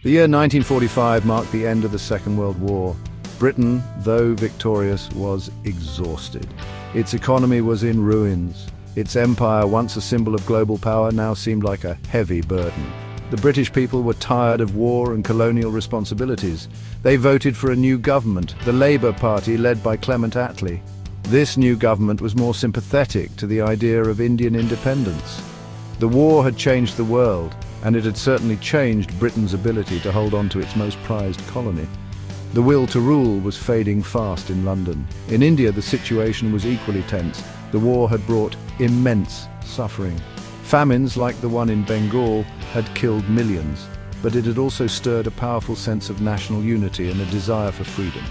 The year 1945 marked the end of the Second World War. Britain, though victorious, was exhausted. Its economy was in ruins. Its empire, once a symbol of global power, now seemed like a heavy burden. The British people were tired of war and colonial responsibilities. They voted for a new government, the Labour Party led by Clement Attlee. This new government was more sympathetic to the idea of Indian independence. The war had changed the world, and it had certainly changed Britain's ability to hold on to its most prized colony. The will to rule was fading fast in London. In India, the situation was equally tense. The war had brought immense suffering. Famines like the one in Bengal had killed millions, but it had also stirred a powerful sense of national unity and a desire for freedom.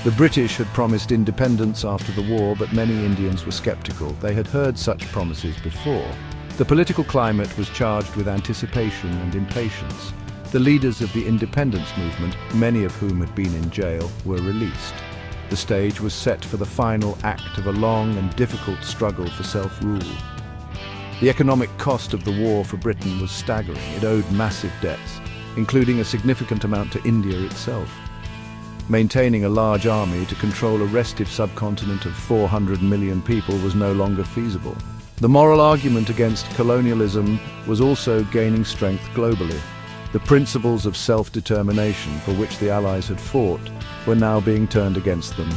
The British had promised independence after the war, but many Indians were skeptical. They had heard such promises before. The political climate was charged with anticipation and impatience. The leaders of the independence movement, many of whom had been in jail, were released. The stage was set for the final act of a long and difficult struggle for self-rule. The economic cost of the war for Britain was staggering. It owed massive debts, including a significant amount to India itself. Maintaining a large army to control a restive subcontinent of 400 million people was no longer feasible. The moral argument against colonialism was also gaining strength globally. The principles of self-determination for which the Allies had fought were now being turned against them.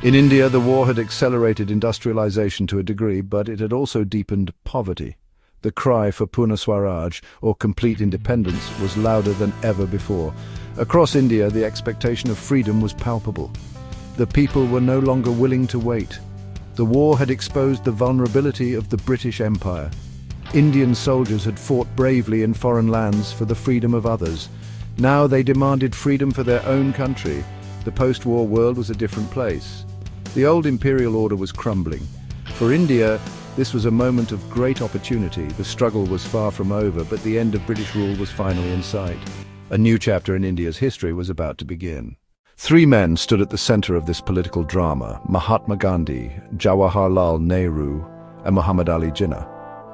In India, the war had accelerated industrialization to a degree, but it had also deepened poverty. The cry for Purna Swaraj, or complete independence, was louder than ever before. Across India, the expectation of freedom was palpable. The people were no longer willing to wait. The war had exposed the vulnerability of the British Empire. Indian soldiers had fought bravely in foreign lands for the freedom of others. Now they demanded freedom for their own country. The post-war world was a different place. The old imperial order was crumbling. For India, this was a moment of great opportunity. The struggle was far from over, but the end of British rule was finally in sight. A new chapter in India's history was about to begin. Three men stood at the center of this political drama: Mahatma Gandhi, Jawaharlal Nehru, and Muhammad Ali Jinnah.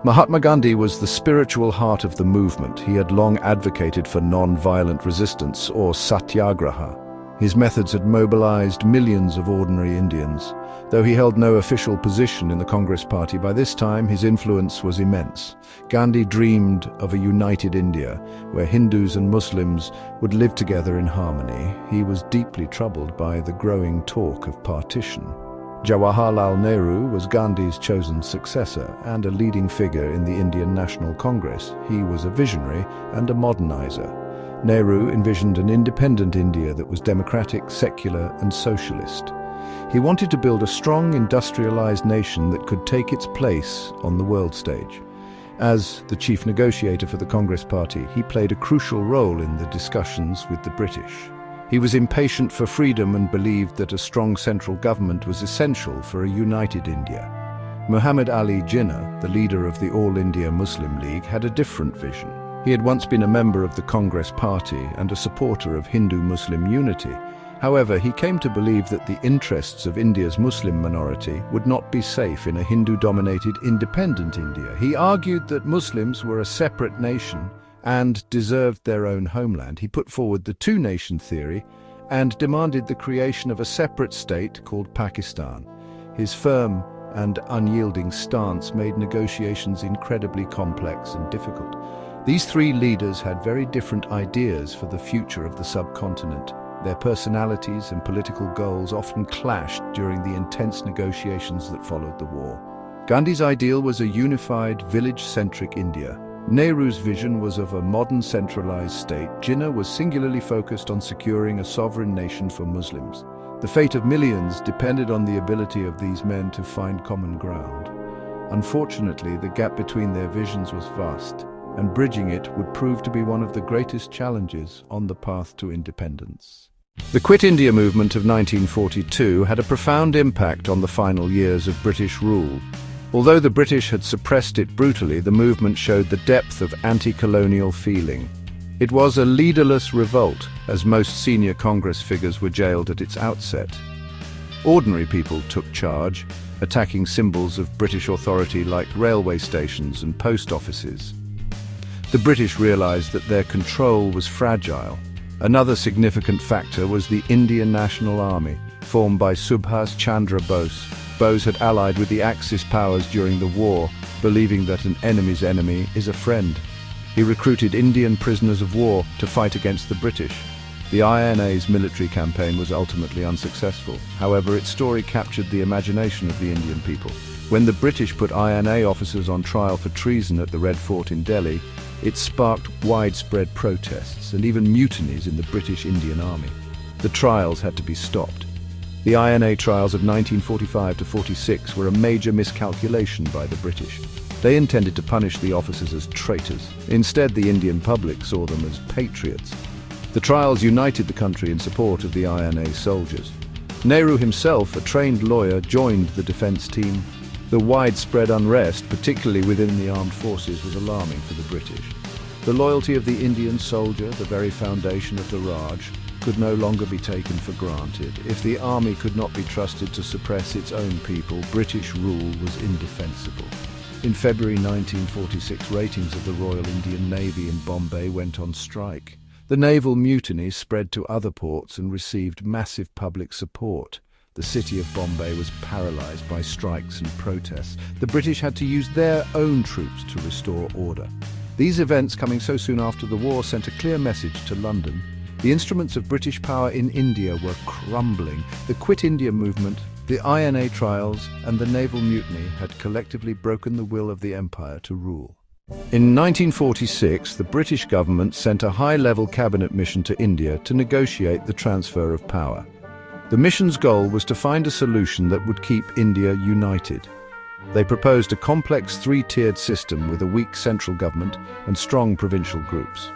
Mahatma Gandhi was the spiritual heart of the movement. He had long advocated for non-violent resistance, or satyagraha. His methods had mobilized millions of ordinary Indians. Though he held no official position in the Congress Party, by this time his influence was immense. Gandhi dreamed of a united India, where Hindus and Muslims would live together in harmony. He was deeply troubled by the growing talk of partition. Jawaharlal Nehru was Gandhi's chosen successor and a leading figure in the Indian National Congress. He was a visionary and a modernizer. Nehru envisioned an independent India that was democratic, secular, and socialist. He wanted to build a strong, industrialized nation that could take its place on the world stage. As the chief negotiator for the Congress Party, he played a crucial role in the discussions with the British. He was impatient for freedom and believed that a strong central government was essential for a united India. Muhammad Ali Jinnah, the leader of the All India Muslim League, had a different vision. He had once been a member of the Congress Party and a supporter of Hindu-Muslim unity. However, he came to believe that the interests of India's Muslim minority would not be safe in a Hindu-dominated independent India. He argued that Muslims were a separate nation and deserved their own homeland. He put forward the two-nation theory and demanded the creation of a separate state called Pakistan. His firm and unyielding stance made negotiations incredibly complex and difficult. These three leaders had very different ideas for the future of the subcontinent. Their personalities and political goals often clashed during the intense negotiations that followed the war. Gandhi's ideal was a unified, village-centric India. Nehru's vision was of a modern centralized state. Jinnah was singularly focused on securing a sovereign nation for Muslims. The fate of millions depended on the ability of these men to find common ground. Unfortunately, the gap between their visions was vast, and bridging it would prove to be one of the greatest challenges on the path to independence. The Quit India movement of 1942 had a profound impact on the final years of British rule. Although the British had suppressed it brutally, the movement showed the depth of anti-colonial feeling. It was a leaderless revolt, as most senior Congress figures were jailed at its outset. Ordinary people took charge, attacking symbols of British authority like railway stations and post offices. The British realized that their control was fragile. Another significant factor was the Indian National Army, formed by Subhas Chandra Bose. Bose had allied with the Axis powers during the war, believing that an enemy's enemy is a friend. He recruited Indian prisoners of war to fight against the British. The INA's military campaign was ultimately unsuccessful. However, its story captured the imagination of the Indian people. When the British put INA officers on trial for treason at the Red Fort in Delhi, it sparked widespread protests and even mutinies in the British Indian Army. The trials had to be stopped. The INA trials of 1945 to 46 were a major miscalculation by the British. They intended to punish the officers as traitors. Instead, the Indian public saw them as patriots. The trials united the country in support of the INA soldiers. Nehru himself, a trained lawyer, joined the defense team. The widespread unrest, particularly within the armed forces, was alarming for the British. The loyalty of the Indian soldier, the very foundation of the Raj, could no longer be taken for granted. If the army could not be trusted to suppress its own people, British rule was indefensible. In February 1946, ratings of the Royal Indian Navy in Bombay went on strike. The naval mutiny spread to other ports and received massive public support. The city of Bombay was paralyzed by strikes and protests. The British had to use their own troops to restore order. These events, coming so soon after the war, sent a clear message to London. The instruments of British power in India were crumbling. The Quit India movement, the INA trials, and the naval mutiny had collectively broken the will of the empire to rule. In 1946, the British government sent a high-level cabinet mission to India to negotiate the transfer of power. The mission's goal was to find a solution that would keep India united. They proposed a complex three-tiered system with a weak central government and strong provincial groups.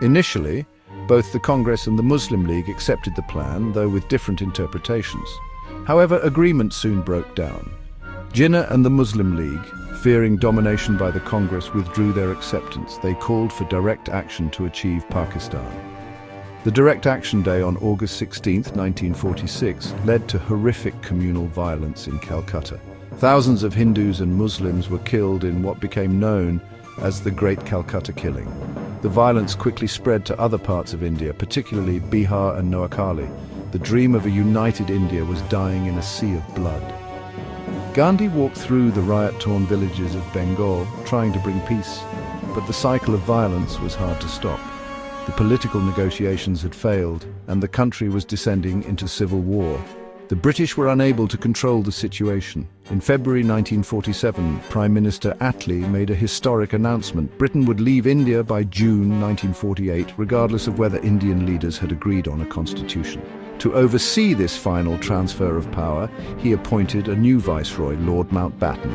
Initially, both the Congress and the Muslim League accepted the plan, though with different interpretations. However, agreement soon broke down. Jinnah and the Muslim League, fearing domination by the Congress, withdrew their acceptance. They called for direct action to achieve Pakistan. The Direct Action Day on August 16, 1946, led to horrific communal violence in Calcutta. Thousands of Hindus and Muslims were killed in what became known as the Great Calcutta Killing. The violence quickly spread to other parts of India, particularly Bihar and Noakhali. The dream of a united India was dying in a sea of blood. Gandhi walked through the riot-torn villages of Bengal, trying to bring peace, but the cycle of violence was hard to stop. The political negotiations had failed, and the country was descending into civil war. The British were unable to control the situation. In February 1947, Prime Minister Attlee made a historic announcement. Britain would leave India by June 1948, regardless of whether Indian leaders had agreed on a constitution. To oversee this final transfer of power, he appointed a new viceroy, Lord Mountbatten.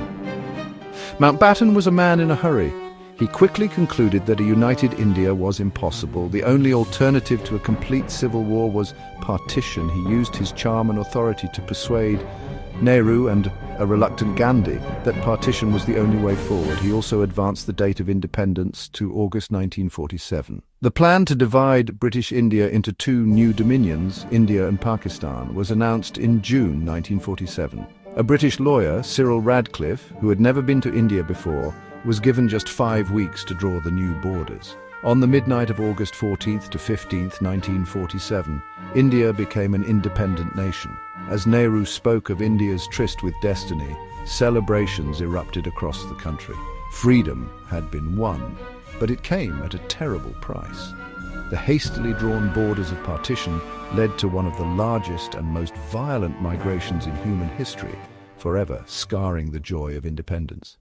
Mountbatten was a man in a hurry. He quickly concluded that a united India was impossible. The only alternative to a complete civil war was partition. He used his charm and authority to persuade Nehru and a reluctant Gandhi that partition was the only way forward. He also advanced the date of independence to August 1947. The plan to divide British India into two new dominions, India and Pakistan, was announced in June 1947. A British lawyer, Cyril Radcliffe, who had never been to India before, was given just 5 weeks to draw the new borders. On the midnight of August 14th to 15th, 1947, India became an independent nation. As Nehru spoke of India's tryst with destiny, celebrations erupted across the country. Freedom had been won, but it came at a terrible price. The hastily drawn borders of partition led to one of the largest and most violent migrations in human history, forever scarring the joy of independence.